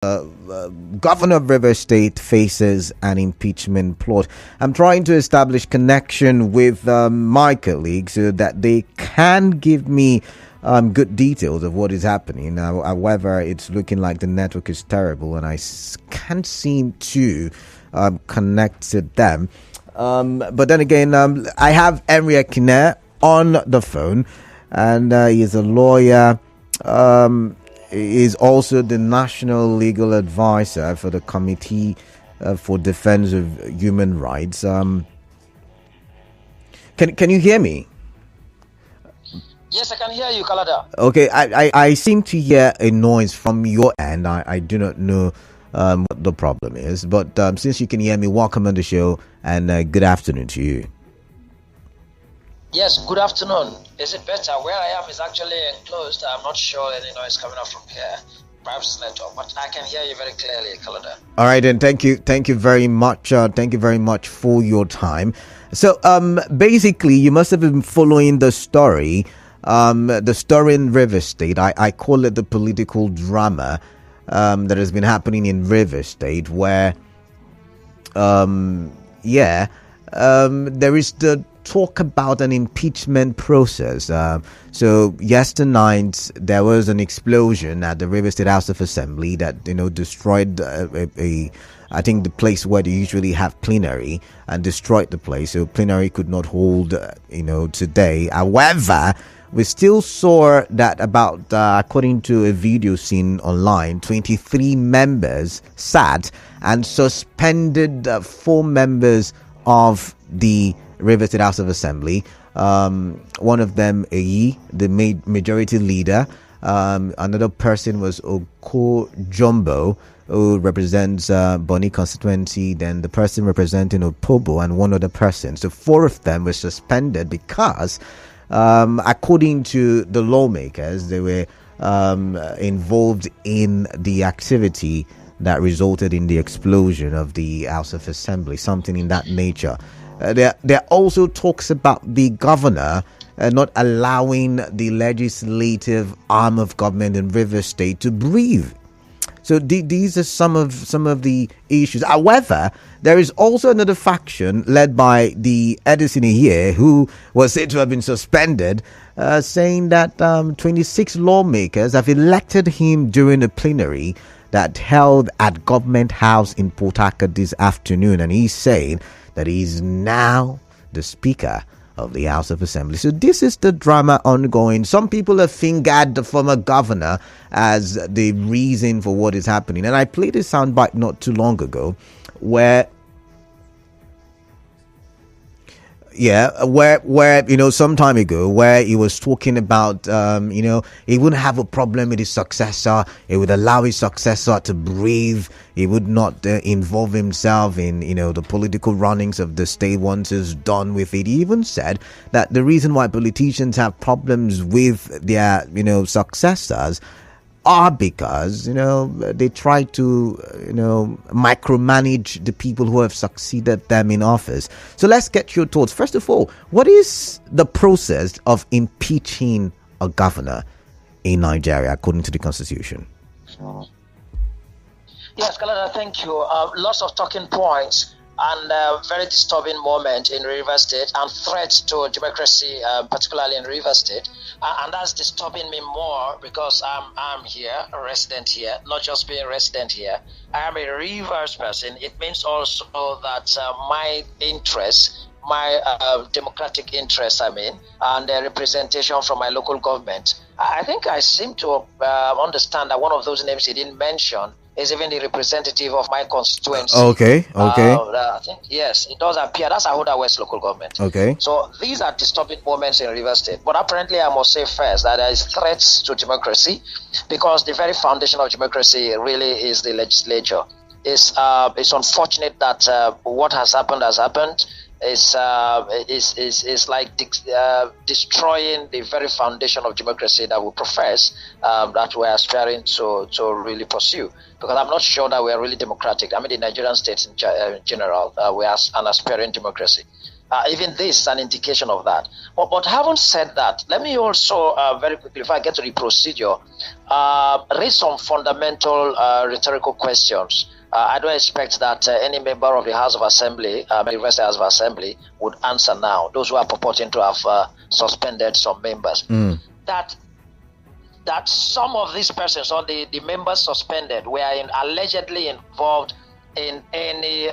Governor of River State faces an impeachment plot. I'm trying to establish connection with my colleagues so that they can give me good details of what is happening. However, it's looking like the network is terrible and I can't seem to connect to them. But then again, I have Ekine on the phone, and he's a lawyer. Is also the national legal advisor for the Committee for Defense of Human Rights. Can you hear me? Yes, I can hear you, Kalada. Okay, I seem to hear a noise from your end. I do not know what the problem is, but since you can hear me, welcome on the show, and good afternoon to you. Yes, good afternoon. Is it better? Where I am is actually enclosed. I'm not sure any noise coming up from here. Perhaps it's network, but I can hear you very clearly, Kalada. All right, then. Thank you very much. Thank you very much for your time. So, basically, you must have been following the story. The story in River State. I call it the political drama that has been happening in River State, where, there is the talk about an impeachment process. So yesterday night there was an explosion at the River State House of Assembly that destroyed I think the place where they usually have plenary, and destroyed the place. So plenary could not hold today. However, we still saw that about according to a video seen online, 23 members sat and suspended 4 members of the River State House of Assembly. One of them, the majority leader. Another person was Oko Jumbo, who represents Bonny constituency. Then the person representing Opobo, and one other person. So 4 of them were suspended because, according to the lawmakers, they were involved in the activity that resulted in the explosion of the House of Assembly, something in that nature. There also talks about the governor not allowing the legislative arm of government in River State to breathe. So these are some of the issues. However, there is also another faction led by the Edison here, who was said to have been suspended, saying that 26 lawmakers have elected him during a plenary that held at Government House in Port Harcourt this afternoon, and he's saying that he's now the Speaker of the House of Assembly. So this is the drama ongoing. Some people have fingered the former governor as the reason for what is happening. And I played a soundbite not too long ago where some time ago, where he was talking about, he wouldn't have a problem with his successor. He would allow his successor to breathe. He would not involve himself in, the political runnings of the state once it's done with it. He even said that the reason why politicians have problems with their, successors are because they try to micromanage the people who have succeeded them in office. So let's get your thoughts. First of all, what is the process of impeaching a governor in Nigeria according to the constitution? Yes, Kalada, thank you. Lots of talking points and very disturbing moment in River State, and threats to democracy, particularly in River State. And that's disturbing me more because I'm here, a resident here, not just being a resident here. I am a Rivers person. It means also that my interests, my democratic interests, and the representation from my local government. I think I seem to understand that one of those names he didn't mention is even the representative of my constituency. Okay. I think, yes, it does appear. That's Ahoda West local government. Okay. So these are disturbing moments in River State. But apparently, I must say first that there is threats to democracy, because the very foundation of democracy really is the legislature. It's unfortunate that what has happened. Is like destroying the very foundation of democracy that we profess, that we're aspiring to really pursue. Because I'm not sure that we're really democratic. I mean, the Nigerian states in general, we are an aspiring democracy. Even this is an indication of that. But having said that, let me also very quickly, if I get to the procedure, raise some fundamental rhetorical questions. I don't expect that any member of the House of Assembly, University House of Assembly, would answer now. Those who are purporting to have suspended some members. That some of these persons or the members suspended were allegedly involved in any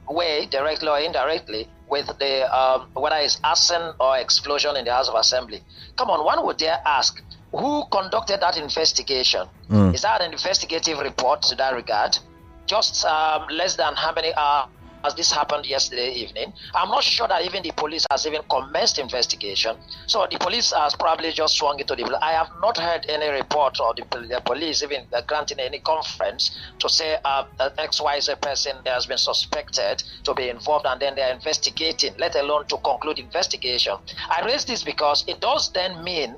way, directly or indirectly, with the whether it's arson or explosion in the House of Assembly. Come on, one would dare ask, who conducted that investigation? Is that an investigative report to that regard? Just less than how many hours this happened yesterday evening. I'm not sure that even the police has even commenced investigation. So the police has probably just swung it to the. I have not heard any report or the police even granting any conference to say that XYZ person has been suspected to be involved and then they're investigating, let alone to conclude investigation. I raise this because it does then mean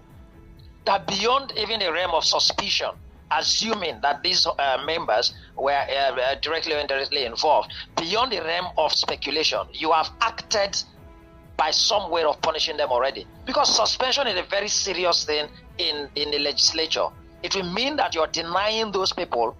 that beyond even the realm of suspicion, assuming that these members were directly or indirectly involved, beyond the realm of speculation, you have acted by some way of punishing them already. Because suspension is a very serious thing in the legislature. It will mean that you're denying those people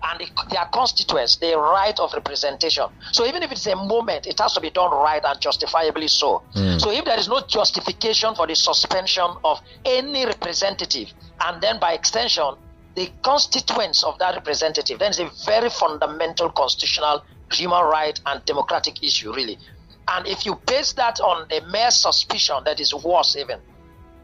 and their constituents the right of representation. So even if it's a moment, it has to be done right and justifiably so. So if there is no justification for the suspension of any representative, and then by extension, the constituents of that representative, then it's a very fundamental constitutional, human right and democratic issue, really. And if you base that on a mere suspicion, that is worse even.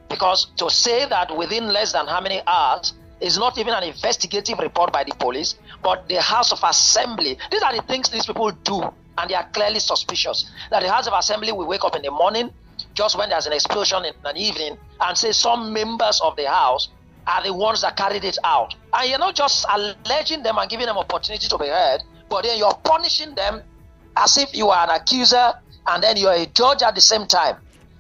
Because to say that within less than how many hours is not even an investigative report by the police, but the House of Assembly. These are the things these people do, and they are clearly suspicious. That the House of Assembly will wake up in the morning, just when there's an explosion in an evening, and say some members of the House are the ones that carried it out. And you're not just alleging them and giving them opportunity to be heard, but then you're punishing them as if you are an accuser and then you're a judge at the same time.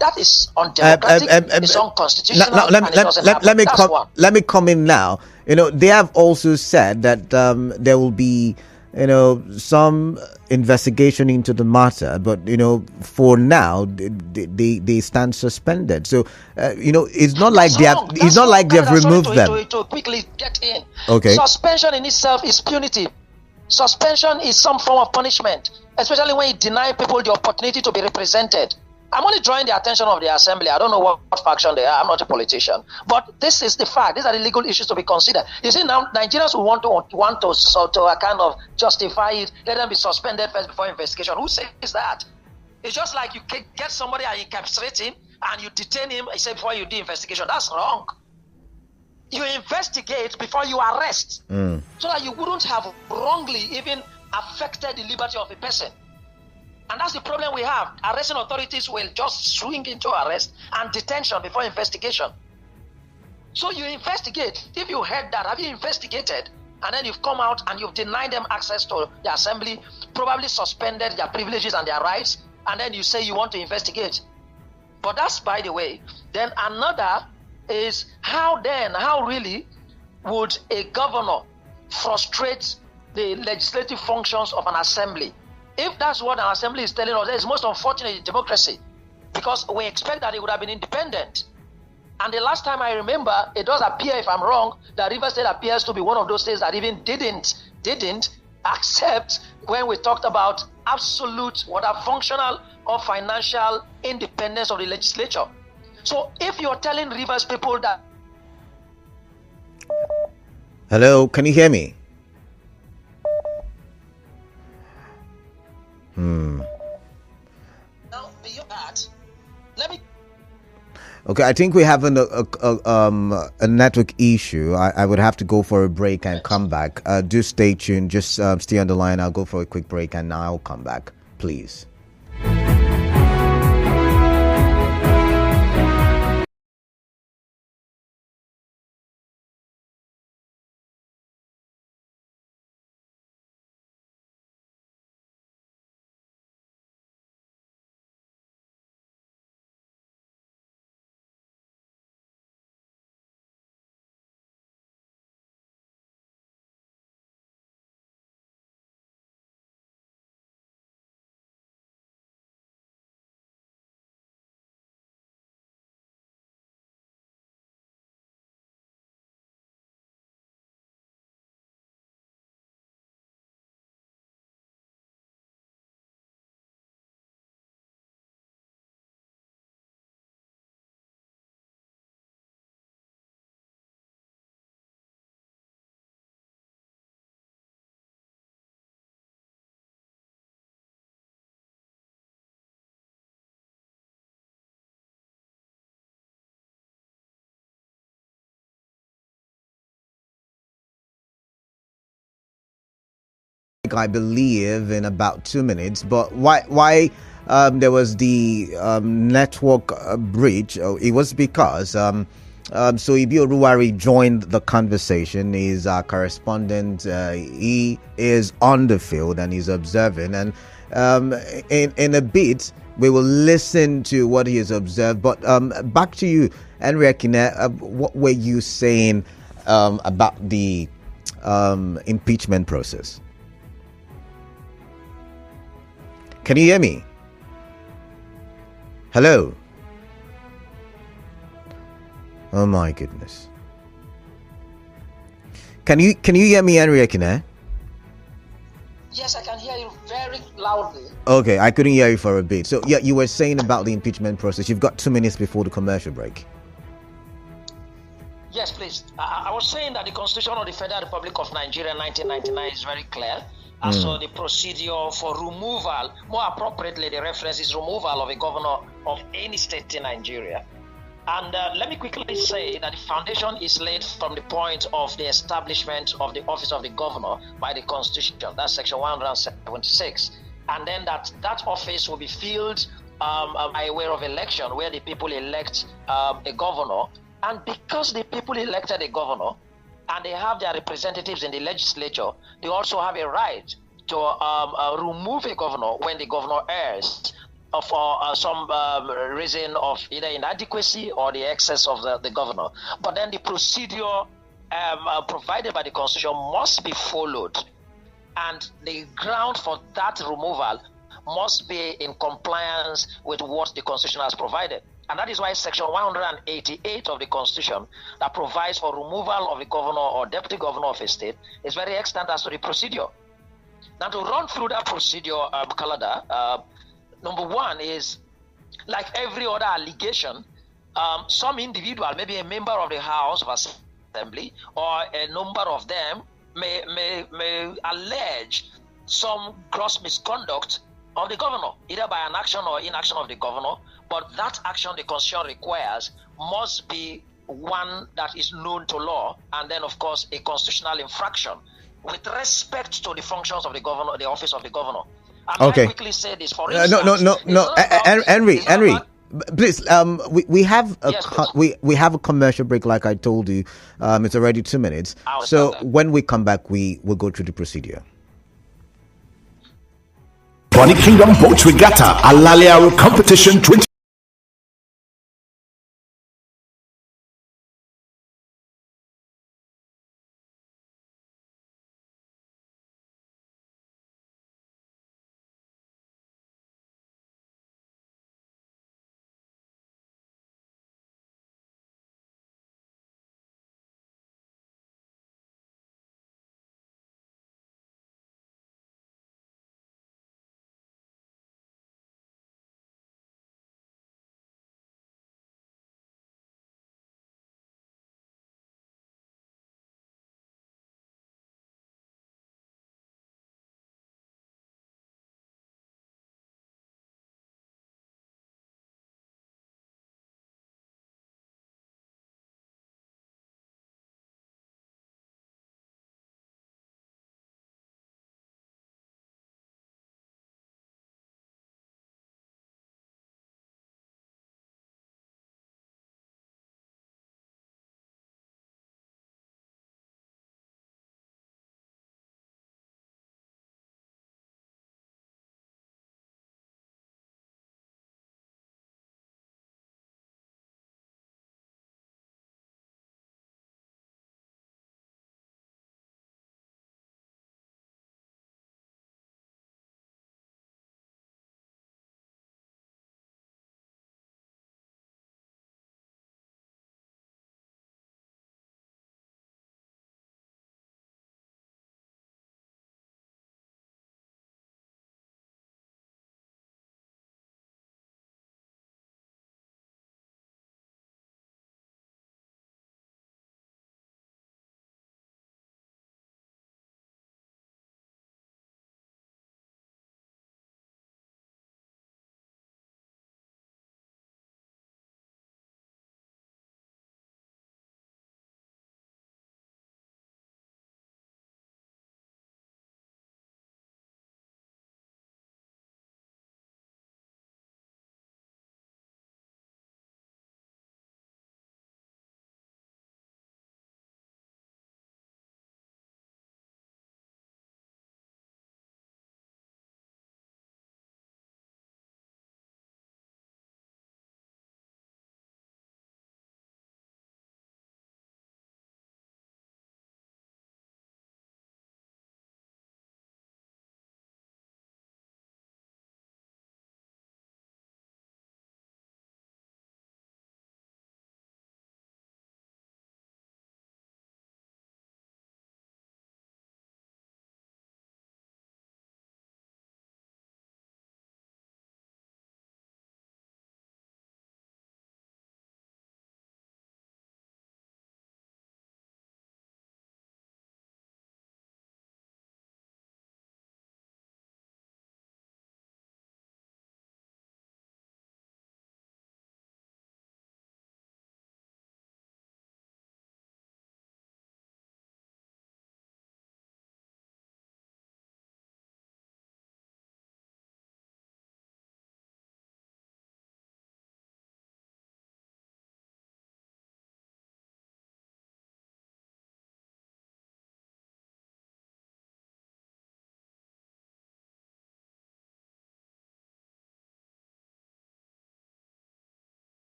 That is undemocratic, it's unconstitutional, and it doesn't happen. That's one. Let me come in now. They have also said that there will be, some investigation into the matter, but for now they stand suspended. So it's not like they have. It's not like they have removed them. To quickly get in. Okay. Suspension in itself is punitive. Suspension is some form of punishment, especially when you deny people the opportunity to be represented. I'm only drawing the attention of the assembly. I don't know what faction they are. I'm not a politician, but this is the fact. These are the legal issues to be considered. You see, now Nigerians will want to kind of justify it. Let them be suspended first before investigation. Who says that? It's just like you get somebody and you capture him and you detain him. I say before you do investigation. That's wrong. You investigate before you arrest, so that you wouldn't have wrongly even affected the liberty of a person. And that's the problem we have. Arresting authorities will just swing into arrest and detention before investigation. So you investigate. If you heard that, have you investigated? And then you've come out and you've denied them access to the assembly, probably suspended their privileges and their rights, and then you say you want to investigate. But that's by the way. Then another is how really would a governor frustrate the legislative functions of an assembly? If that's what an assembly is telling us, that is most unfortunate in democracy, because we expect that it would have been independent. And the last time I remember, it does appear, if I'm wrong, that Rivers State appears to be one of those states that even didn't accept when we talked about absolute, whether functional or financial independence of the legislature. So if you're telling Rivers people that... Hello, can you hear me? Now, beyond that, let me... Okay, I think we have a network issue. I would have to go for a break and come back. Do stay tuned. Just stay on the line. I'll go for a quick break and I'll come back, please. I believe, in about 2 minutes. But why there was the network breach? Oh, it was because so Ibio Ruwari joined the conversation. He's our correspondent. He is on the field and he's observing. And in a bit, we will listen to what he has observed. But back to you, Henry Ekine. What were you saying about the impeachment process? Can you hear me? Hello? Oh my goodness. Can you hear me, Henry Ekine? Yes, I can hear you very loudly. Okay, I couldn't hear you for a bit. So yeah, you were saying about the impeachment process. You've got 2 minutes before the commercial break. Yes, please. I was saying that the Constitution of the Federal Republic of Nigeria 1999 is very clear. And so the procedure for removal, more appropriately, the reference is removal of a governor of any state in Nigeria. And let me quickly say that the foundation is laid from the point of the establishment of the office of the governor by the Constitution. That's Section 176. And then that office will be filled by way of election, where the people elect a governor. And because the people elected a governor, and they have their representatives in the legislature, they also have a right to remove a governor when the governor errs for some reason of either inadequacy or the excess of the governor. But then the procedure provided by the Constitution must be followed, and the ground for that removal must be in compliance with what the Constitution has provided. And that is why Section 188 of the Constitution, that provides for removal of a governor or deputy governor of a state, is very extant as to the procedure. Now, to run through that procedure, Kalada, number one is, like every other allegation, some individual, maybe a member of the House of Assembly, or a number of them may allege some gross misconduct of the governor, either by an action or inaction of the governor. But that action the Constitution requires must be one that is known to law, and then, of course, a constitutional infraction with respect to the functions of the governor, the office of the governor. And Okay. I quickly say this. For instance, no. Henry, please. We have a we have a commercial break, like I told you. It's already 2 minutes. So when we come back, we will go through the procedure. Bonny Kingdom Boat Regatta Alalia Competition 20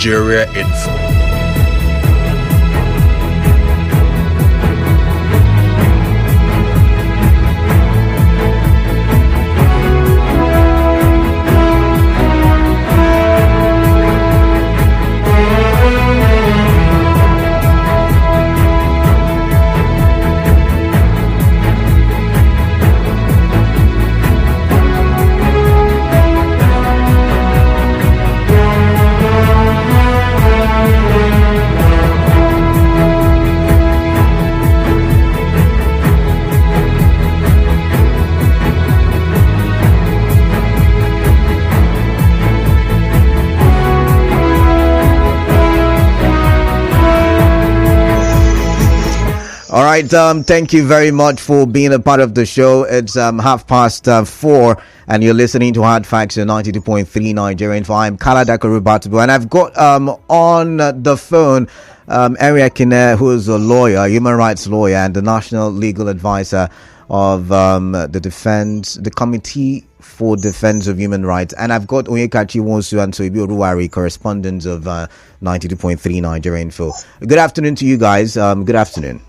Nigeria Info. All right, thank you very much for being a part of the show. It's 4:30, and you're listening to Hard Facts on 92.3 Nigerian Info. I'm Kalada Korubatubu, and I've got on the phone Ekine, who is a lawyer, human rights lawyer, and the national legal advisor of the Committee for Defense of Human Rights. And I've got Onyekachi Wonsu and Soibi Oruwari, correspondents of 92.3 Nigerian Info. Good afternoon to you guys. Good afternoon.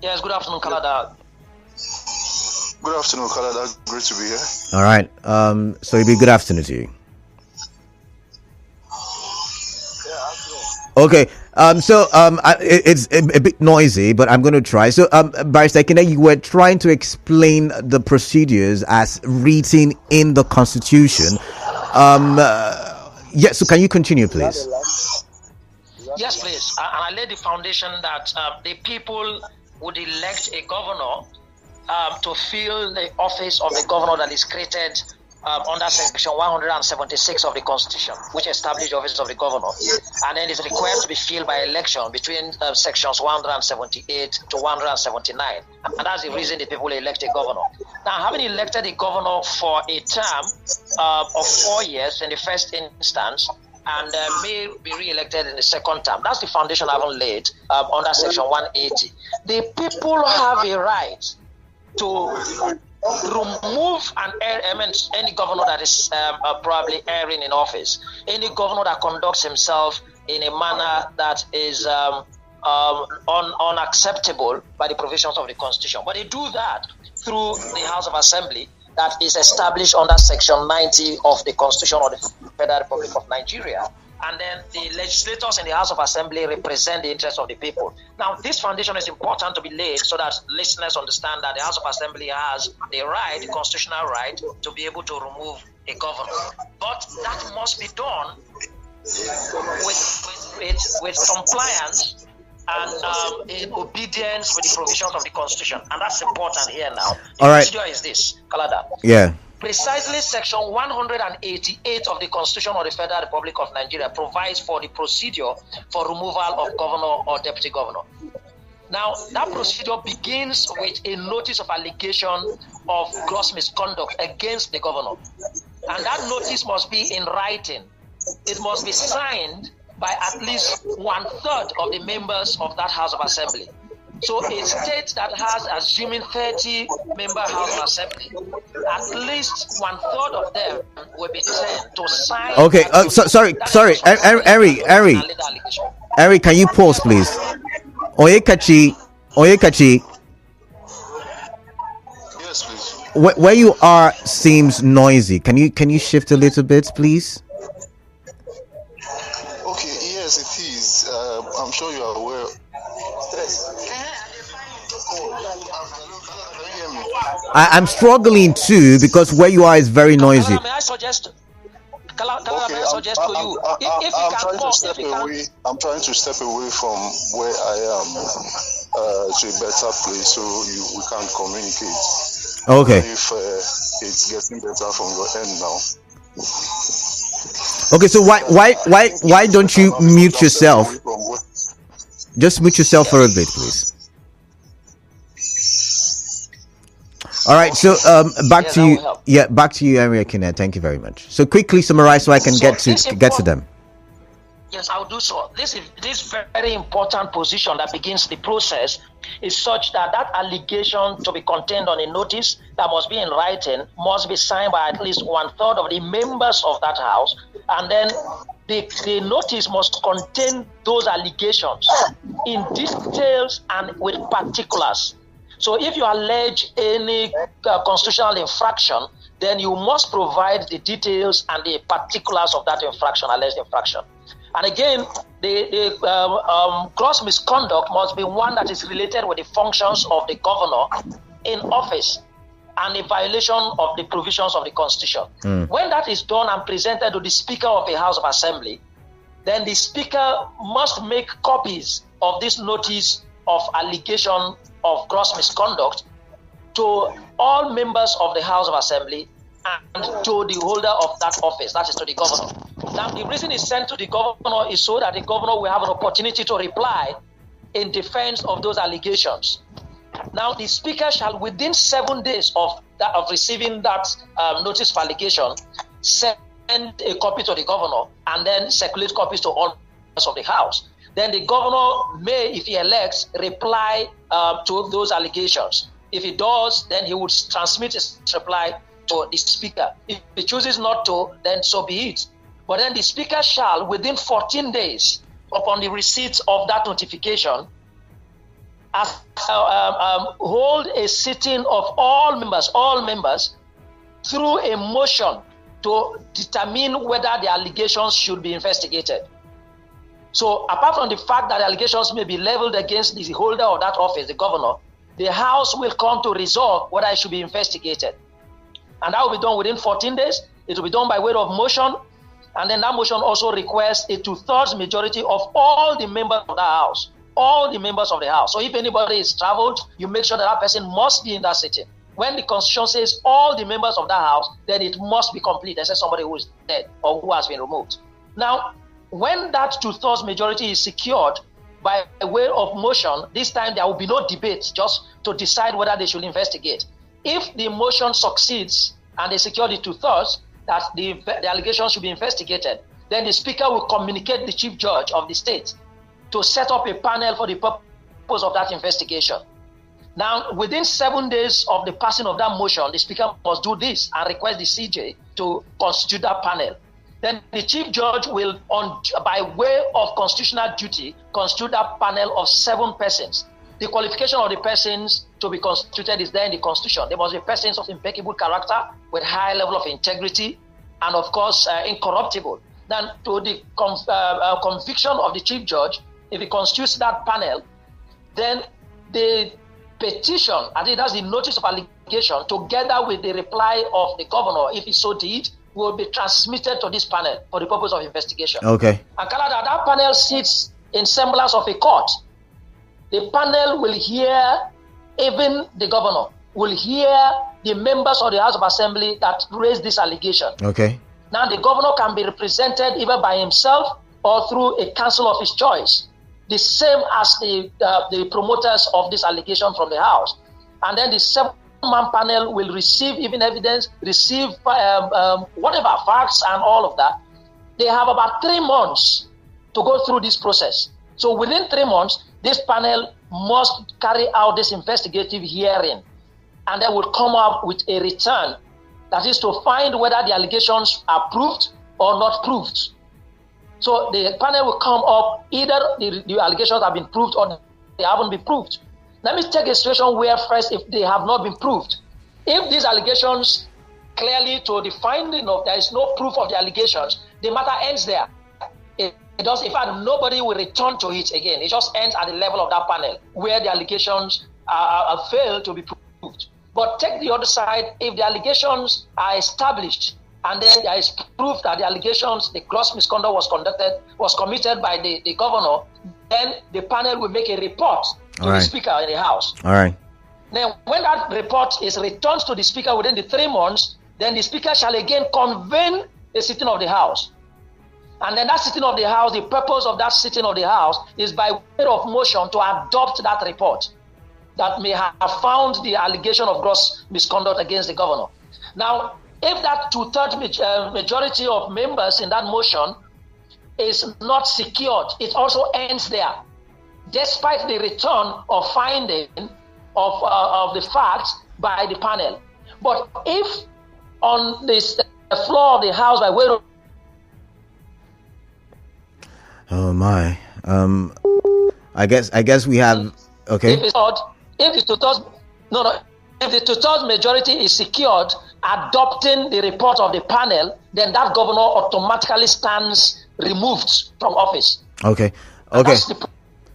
Yes, good afternoon, Kalada. Good afternoon, Kalada. Great to be here. All right. So it'll be good afternoon to you. Okay. It's a bit noisy, but I'm going to try. So, Barrister Ekine, you were trying to explain the procedures as written in the Constitution. Yeah. So, can you continue, please? Yes, please. And I laid the foundation that the people would elect a governor to fill the office of the governor that is created under section 176 of the Constitution, which establishes the office of the governor, and then is required to be filled by election between sections 178 to 179, and that's the reason the people elect a governor. Now, having elected a governor for a term of 4 years in the first instance, and may be re-elected in the second term. That's the foundation I haven't laid under section 180. The people have a right to remove any governor that is probably erring in office, any governor that conducts himself in a manner that is unacceptable by the provisions of the Constitution. But they do that through the House of Assembly that is established under section 90 of the Constitution of the Federal Republic of Nigeria. And then the legislators in the House of Assembly represent the interests of the people. Now, this foundation is important to be laid so that listeners understand that the House of Assembly has the right, the constitutional right, to be able to remove a governor. But that must be done with compliance and in obedience with the provisions of the Constitution. And that's important here now. The procedure is this, Kalada. Yeah. Precisely section 188 of the Constitution of the Federal Republic of Nigeria provides for the procedure for removal of governor or deputy governor. Now, that procedure begins with a notice of allegation of gross misconduct against the governor. And that notice must be in writing. It must be signed by at least 1/3 of the members of that House of Assembly. So a state that has, assuming 30-member House of Assembly, at least 1/3 of them will be sent to sign. Okay, sorry, Eri, can you pause, please? Onyekachi. Yes, please. Where you are seems noisy. Can you shift a little bit, please? Okay, yes, it is. I'm sure you are aware. I'm struggling too because where you are is very noisy. May I suggest? May I suggest to you? I'm trying to step away from where I am to a better place so we can communicate. Okay. If it's getting better from your end now. Okay, so why don't you mute yourself? Just mute yourself for a bit, please. All right, so back to you. Yeah, back to you, Ekine. Thank you very much. So quickly summarize so I can get to them. Yes, I'll do so. This very important position that begins the process is such that allegation to be contained on a notice that must be in writing must be signed by at least 1/3 of the members of that house, and then the notice must contain those allegations in details and with particulars. So if you allege any constitutional infraction, then you must provide the details and the particulars of that infraction, alleged infraction. And again, the gross misconduct must be one that is related with the functions of the governor in office and the violation of the provisions of the Constitution. When that is done and presented to the Speaker of the House of Assembly, then the Speaker must make copies of this notice of allegation of gross misconduct to all members of the House of Assembly and to the holder of that office, that is to the governor. Now, the reason it's sent to the governor is so that the governor will have an opportunity to reply in defense of those allegations. Now, the Speaker shall, within 7 days of receiving that notice of allegation, send a copy to the governor and then circulate copies to all members of the House. Then the governor may, if he elects, reply to those allegations. If he does, then he would transmit his reply to the Speaker. If he chooses not to, then so be it. But then the Speaker shall, within 14 days upon the receipt of that notification, hold a sitting of all members through a motion to determine whether the allegations should be investigated. So apart from the fact that the allegations may be leveled against the holder of that office, the governor, the House will come to resolve whether it should be investigated. And that will be done within 14 days. It will be done by way of motion. And then that motion also requires a 2/3 majority of all the members of the House. All the members of the House. So if anybody is traveled, you make sure that person must be in that sitting. When the Constitution says all the members of that House, then it must be complete, except somebody who is dead or who has been removed. Now, when that 2/3 majority is secured by way of motion, this time there will be no debate just to decide whether they should investigate. If the motion succeeds and they secure the 2/3 that the allegation should be investigated, then the Speaker will communicate the Chief Judge of the state to set up a panel for the purpose of that investigation. Now, within 7 days of the passing of that motion, the Speaker must do this and request the CJ to constitute that panel. Then the Chief Judge will, by way of constitutional duty, constitute that panel of 7 persons. The qualification of the persons to be constituted is there in the Constitution. They must be persons of impeccable character with high level of integrity and, of course, incorruptible. Then to the conviction of the Chief Judge, if he constitutes that panel, then the petition, I think that's the notice of allegation, together with the reply of the governor, if he so did, will be transmitted to this panel for the purpose of investigation. Okay. And Canada, that panel sits in semblance of a court. The panel will hear, even the governor, will hear the members of the House of Assembly that raise this allegation. Okay. Now, the governor can be represented either by himself or through a council of his choice, the same as the promoters of this allegation from the House. And then the 7-man panel will receive even evidence, receive whatever facts and all of that. They have about 3 months to go through this process. So within 3 months, this panel must carry out this investigative hearing, and they will come up with a return, that is to find whether the allegations are proved or not proved. So the panel will come up, either the allegations have been proved or they haven't been proved. Let me take a situation where first, if they have not been proved, if these allegations clearly to the finding of there is no proof of the allegations, the matter ends there. It does, in fact, nobody will return to it again. It just ends at the level of that panel where the allegations are failed to be proved. But take the other side, if the allegations are established and then there is proof that the allegations, the gross misconduct was committed by the governor, then the panel will make a report to the Speaker in the House. All right. Then when that report is returned to the Speaker within the 3 months, then the Speaker shall again convene a sitting of the House. And then that sitting of the House, the purpose of that sitting of the House is by way of motion to adopt that report that may have found the allegation of gross misconduct against the governor. Now, if that 2/3 majority of members in that motion is not secured. It also ends there, despite the return of finding of the facts by the panel. But if on this floor of the House by way of... Oh my. I guess we have. Okay. If the two-thirds majority is secured, adopting the report of the panel, then that governor automatically stands removed from office. Okay. And that's the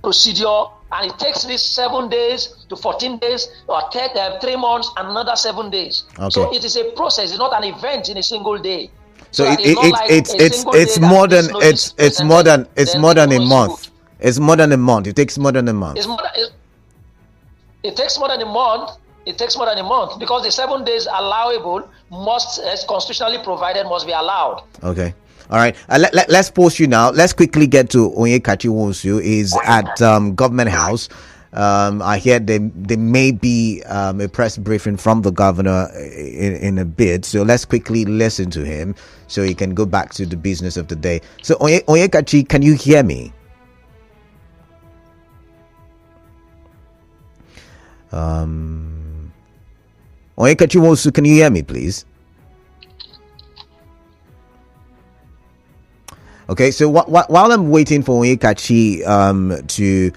procedure, and it takes this 7 days to 14 days, or 3 months and another 7 days. Okay. So it is a process. It's not an event in a single day. So it's more than a month. It's more than a month. It takes more than a month. It takes more than a month. It takes more than a month because the 7 days allowable must, as constitutionally provided, must be allowed. Okay. All right. Let's pause you now. Let's quickly get to Onyekachi Wonsu. Is at Government House. I hear there may be a press briefing from the governor in a bit. So let's quickly listen to him so he can go back to the business of the day. So Onyekachi, can you hear me? Onyekachi Wonsu, can you hear me, please? Okay, so while I'm waiting for Onyekachi to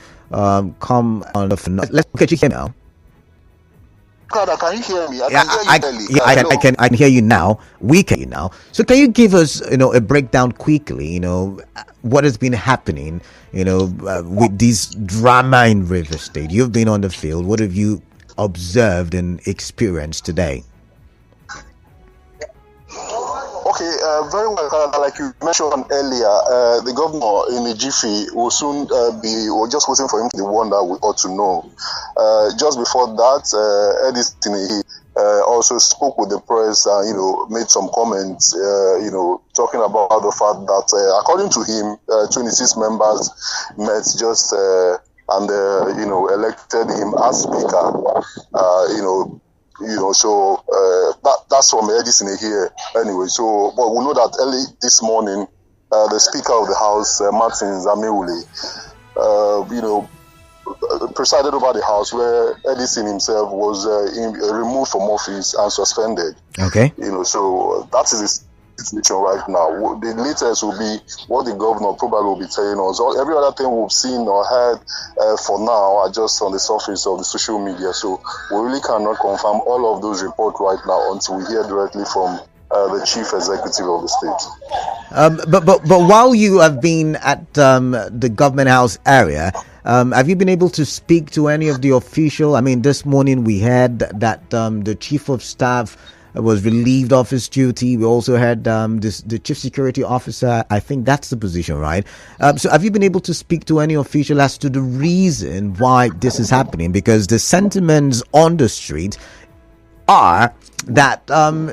come on the phone, let's look at you here now. Can you hear me? I can hear you now. We can hear you now. So can you give us, a breakdown quickly, what has been happening, with this drama in River State? You've been on the field. What have you observed and experienced today? Okay, very well. Like you mentioned earlier, the governor in a jiffy will soon we're just waiting for him to be the one that we ought to know. Just before that, Ekine also spoke with the press and, made some comments, talking about the fact that, according to him, 26 members met just and elected him as speaker. So that's from Ekine here anyway. So, but we know that early this morning, the Speaker of the House, Martin Zamewule, presided over the House, where Ekine himself was removed from office and suspended. Okay. So that is the situation right now. The latest will be what the governor probably will be telling us. Every other thing we've seen or heard for now are just on the surface of the social media. So we really cannot confirm all of those reports right now until we hear directly from the chief executive of the state. But while you have been at the Government House area, have you been able to speak to any of the official? I mean, this morning we heard that the chief of staff was relieved of his duty. We also had the chief security officer. I think that's the position, right? So have you been able to speak to any official as to the reason why this is happening? Because the sentiments on the street are that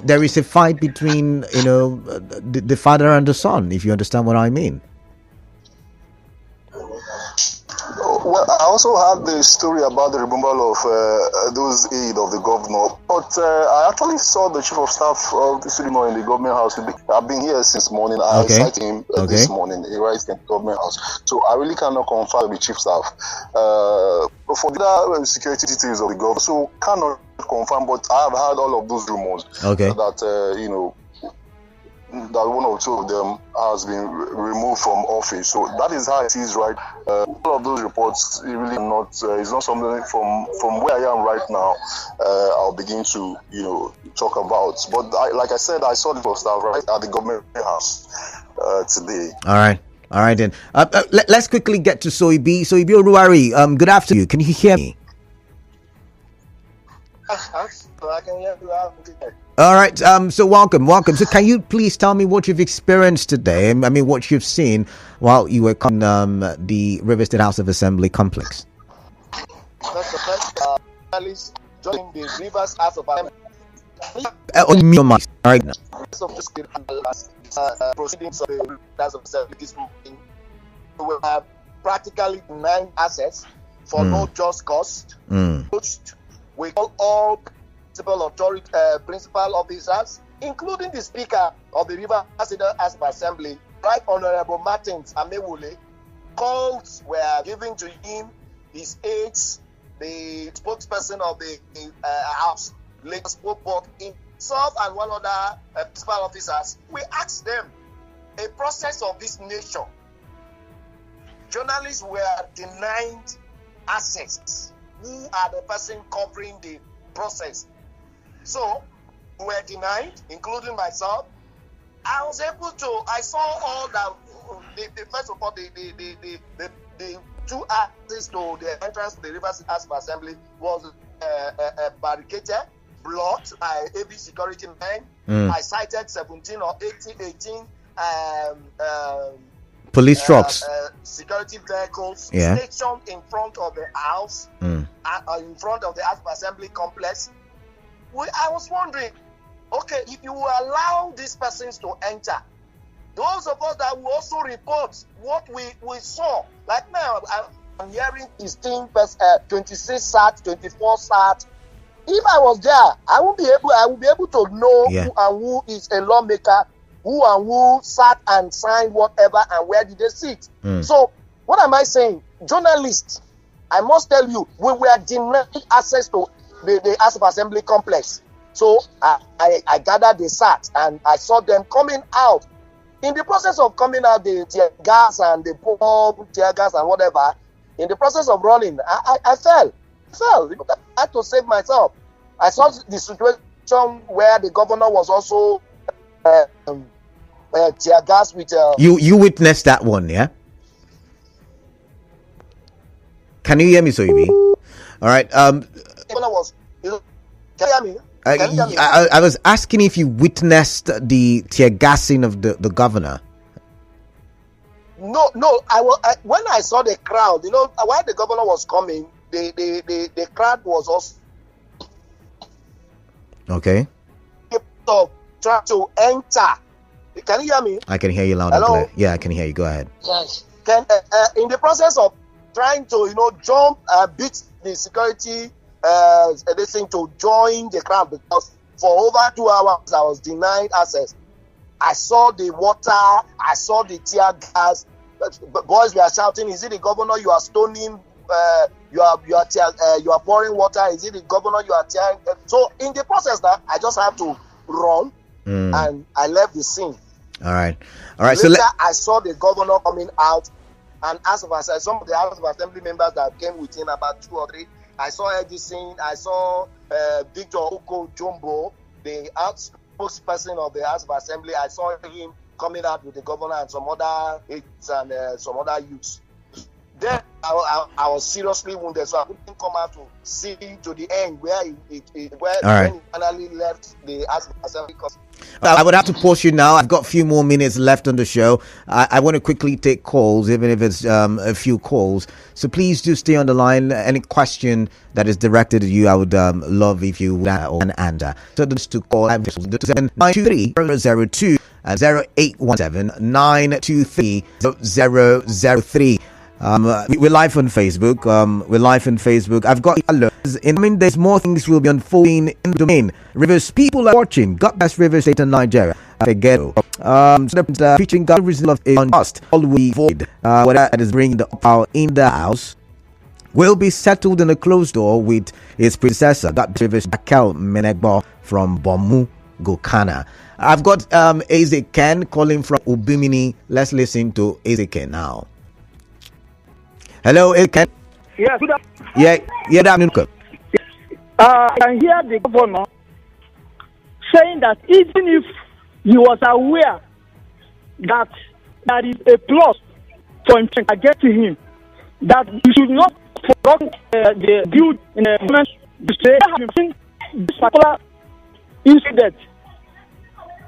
there is a fight between the father and the son, if you understand what I mean. Well, I also have the story about the removal of those aid of the governor, but I actually saw the chief of staff of the city in the Government House. I've been here since morning. I cited him this morning. He writes in the Government House, so I really cannot confirm the chief staff. For the other security details of the governor, so cannot confirm, but I have heard all of those rumors that that one or two of them has been removed from office. So that is how it is, right? All of those reports really not. It's not something from where I am right now. I'll begin to talk about. But like I said, I saw the staff right at the Government House today. All right then. Let's quickly get to Soibi Oruwari. Good afternoon. Can you hear me? I can hear you. All right. So welcome. So can you please tell me what you've experienced today? I mean, what you've seen while you were coming the River State House of Assembly complex. That's the first journalist joining the Rivers House of Assembly. On your mic right now. Proceedings of the House of Assembly this morning. We will have practically 9 assets for no just cause. We call all principal officers, including the Speaker of the River State House of Assembly, Right Honorable Martins Amewule, calls were given to him, his aides, the spokesperson of the House, Lagos Spokesperson, himself and one other principal officers. We asked them, a process of this nature, journalists were denied access. Who are the person covering the process? So, we were denied, including myself. I was able to, I saw all that, first of all, the two access to the entrance to the Rivers House of Assembly was barricaded, blocked by heavy security men. I cited 17 or 18 police trucks, security vehicles stationed in front of the house, in front of the House of Assembly complex. I was wondering, okay, if you allow these persons to enter, those of us that will also report what we saw. Like now, I'm hearing 26 SAT, 24 SAT. If I was there, I will be able to know who and who is a lawmaker, who and who sat and signed whatever, and where did they sit. So, what am I saying? Journalists, I must tell you, we were denied access to the House of Assembly complex. So I gathered the SAT and I saw them coming out. In the process of coming out, the tear gas and the pump, tear gas and whatever, in the process of running, I fell. I had to save myself. I saw the situation where the governor was also tear gas with... You witnessed that one, yeah? Can you hear me, Soibi? All right. The governor was... Can you hear me? I was asking if you witnessed the tear gassing of the governor. No. When I saw the crowd, while the governor was coming, the crowd was also okay. Trying to enter. Can you hear me? I can hear you loud and clear. Yeah, I can hear you. Go ahead. Yes. In the process of trying to jump, beat the security. Anything to join the crowd, because for over 2 hours I was denied access. I saw the water, I saw the tear gas. Boys were shouting, "Is it the governor you are stoning? You are pouring water. Is it the governor you are tearing?" So in the process, that I just had to run and I left the scene. All right. Later, I saw the governor coming out, and some of the House of Assembly members that came within about 2 or 3. I saw Edison, I saw Victor Oko Jumbo, the spokesperson of the House of Assembly. I saw him coming out with the governor and some other aides and some other youths. Then I was seriously wounded, so I couldn't come out to see to the end where he finally left the House of Assembly. I would have to pause you now. I've got a few more minutes left on the show. I want to quickly take calls, even if it's a few calls. So please do stay on the line. Any question that is directed at you, I would love if you would answer. So just to call 923 002 0817 923 003. We're live on Facebook. I've got there's more things will be unfolding in the domain. Rivers people are watching. God bless Rivers State and Nigeria. Preaching God result of a unjust. All we void whatever is bringing the power in the house will be settled in a closed door with his predecessor. God bless Rivers Akel Menegbo from Bomu Gokana. I've got Ekine calling from Ubimini. Let's listen to Ekine now. Hello, Ekine. Yes, good afternoon. Yeah, afternoon. I can hear the governor saying that even if he was aware that there is a plus for him to get to him, that he should not forget the build in the government to say this particular incident.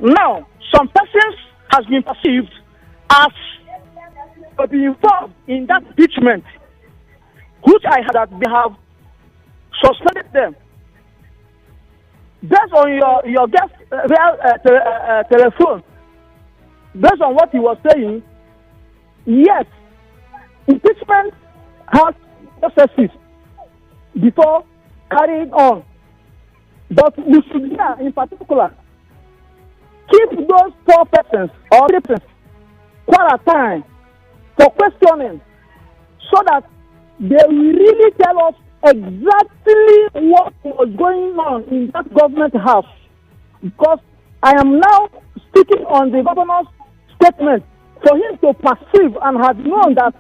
Now, some persons has been perceived as to be involved in that impeachment, which I had that they have suspended them. Based on your guest telephone, based on what he was saying, yes, impeachment has processes before carrying on. But we should in particular keep those 4 persons or 3 persons require time for questioning so that they will really tell us exactly what was going on in that government house. Because I am now speaking on the governor's statement for him to perceive and have known that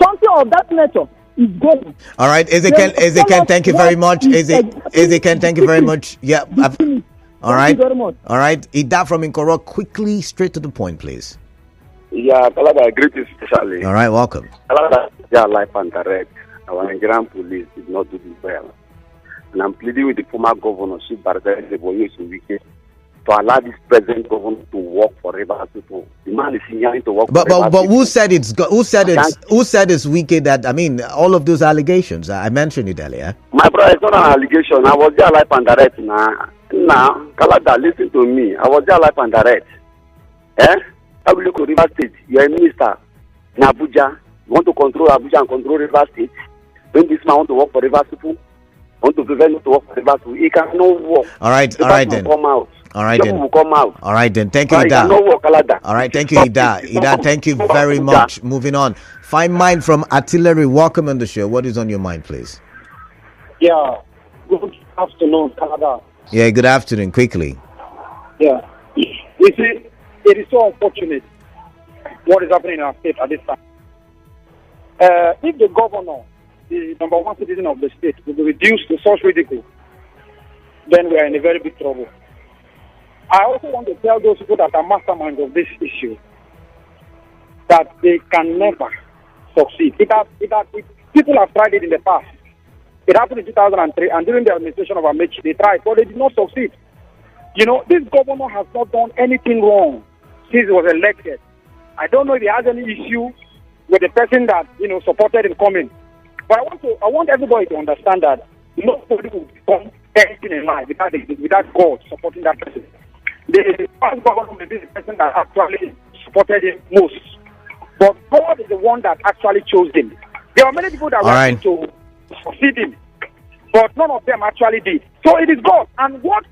something of that nature is going. All right, Ekine, thank you very much. Ekine, thank you very much. Yeah. All right. All right. Ida from Nkoro, quickly, straight to the point, please. Yeah, Kalada, greetings especially. All right, welcome. Kalada, yeah, life and direct. Our Nigerian police did not do this well. And I'm pleading with the former governor, Fubara, to allow this present governor to work for Rivers people. The man is signaling to work for Rivers people. But who said it's wicked that, I mean, all of those allegations, I mentioned it earlier. My brother, it's not an allegation. I was there live and direct now. Now, Kalada, listen to me. I was there live and direct. I will look at Rivers State. You're a minister in Abuja. You want to control Abuja and control Rivers State. When this man want to work for Rivers people, want to prevent him to work for Rivers people, he cannot work. All right then. Come out. All right then. Will come out. All right then. Thank you, Ida. All right, thank you, Ida. Ida, thank you very much. Moving on. Fine Mind from Artillery. Welcome on the show. What is on your mind, please? Yeah. Good afternoon, Canada. Yeah, good afternoon. Quickly. Yeah. You see, it is so unfortunate what is happening in our state at this time. If the governor, the number one citizen of the state, will be reduced to such ridicule, then we are in a very big trouble. I also want to tell those people that are masterminds of this issue that they can never succeed. People have tried it in the past. It happened in 2003, and during the administration of Amechi, they tried, but they did not succeed. You know, this governor has not done anything wrong since he was elected. I don't know if he has any issue with the person that, supported him coming. But I want everybody to understand that nobody will become anything in life without God supporting that person. The past governor may be the person that actually supported him most. But God is the one that actually chose him. There are many people that wanted to succeed him, but none of them actually did. So it is God. And what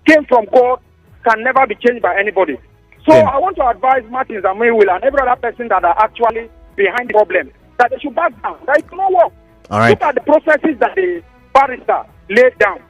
came from God can never be changed by anybody. So I want to advise Martin Zamuel and every other person that are actually behind the problem that they should back down. That it cannot work. All right. Look at the processes that the barrister laid down.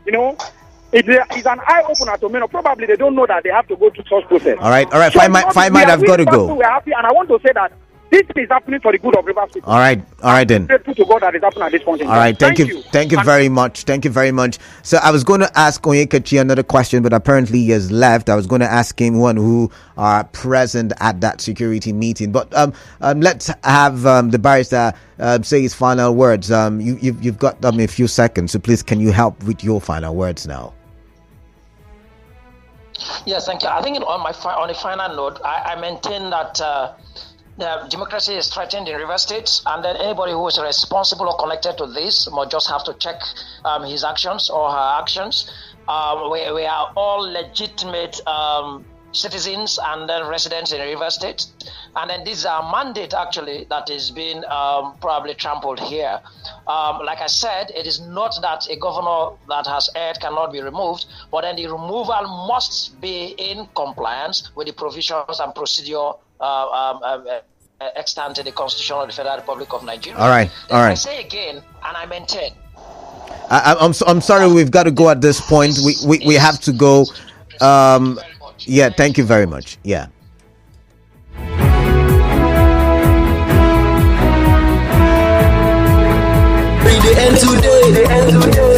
It's an eye opener to many. Probably they don't know that they have to go through such process. All right. So Fine Mind, I've got to go. We're happy, and I want to say that this is happening for the good of Rivers people. All right then. Grateful to God that is happening at this point in time. All right, thank you very much. Thank you very much. So I was going to ask Onyekachi another question, but apparently he has left. I was going to ask him one who are present at that security meeting. But let's have the barrister say his final words. You've got a few seconds, so please can you help with your final words now? Yes, thank you. I think on a final note, I maintain that the democracy is threatened in Rivers State, and then anybody who is responsible or connected to this must just have to check his actions or her actions. We are all legitimate citizens and then residents in Rivers State, and then this is our mandate actually that is being probably trampled here. Like I said, it is not that a governor that has erred cannot be removed, but then the removal must be in compliance with the provisions and procedure extant in the Constitution of the Federal Republic of Nigeria. All right. I say again, and I maintain. I'm sorry, we've got to go at this point. We have to go. Yeah, thank you very much. Yeah. The end today.